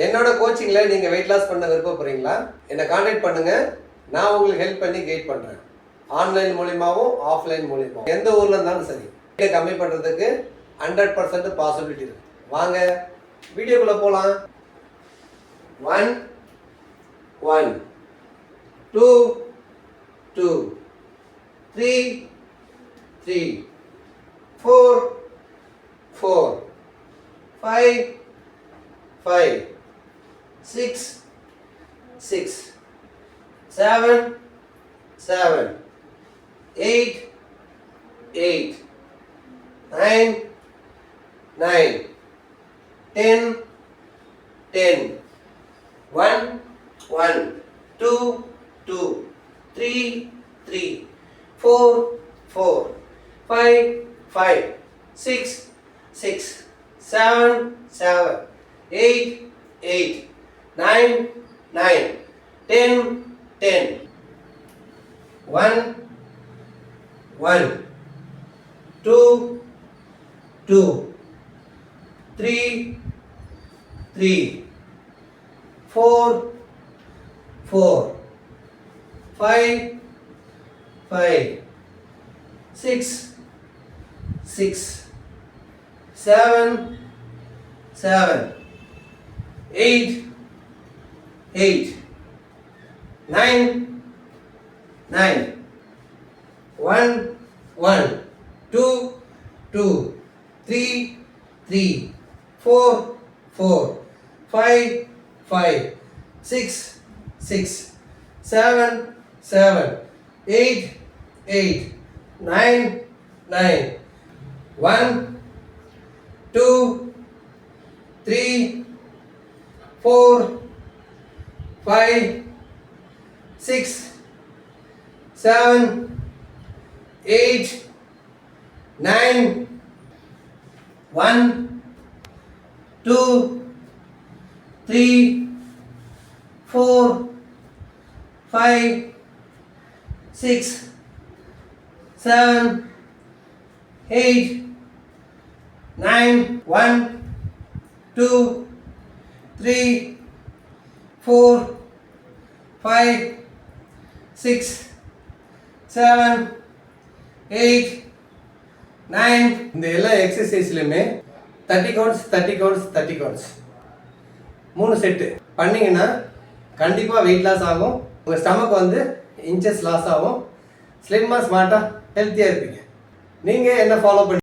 என்னோட கோச்சிங்கில் நீங்கள் weight loss பண்ண விருப்பப்படுறீங்களா? என்னை காண்டாக்ட் பண்ணுங்கள். நான் உங்களுக்கு ஹெல்ப் பண்ணி கைட் பண்ணுறேன். ஆன்லைன் மூலியமாகவும் ஆஃப்லைன் மூலியமாகவும் எந்த ஊரில் இருந்தாலும் சரி. வெயிட்டை கம்மி பண்ணுறதுக்கு 100% பாசிபிலிட்டி இருக்குது. வாங்க வீடியோக்குள்ளே போகலாம். 1 1 2 2 3 3 4 4 5 5 6 6 7 7 8 8 9 9 10 10 1 1 2 2 3 3 4 4 5 5 6 6 7 7 8 8 9 9 10 10 1 1 2 2 3 3 4 4 5 5 6 6 7 7 8 8 9 9 1 1 2 2 3 3 4 4 5 5 6 6 7 7 8 8 9 9 1 2 3 4 5 6 7 8 9 1 2 3 4 5 6 7 8 9 1 2 3 4 5 6 7 8 9. இந்த எல்லா எக்ஸசைஸ்லையுமே 30 கவுண்ட்ஸ் 30 கவுண்ட்ஸ் 30 கவுண்ட்ஸ் 3 செட்டு பண்ணிங்கன்னா கண்டிப்பாக வெயிட் லாஸ் ஆகும். உங்கள் ஸ்டமக் வந்து இன்ச்சஸ் லாஸ் ஆகும். ஸ்லிம்மாக ஸ்மார்ட்டாக ஹெல்த்தியாக இருப்பீங்க. நீங்கள் என்ன ஃபாலோ பண்ணி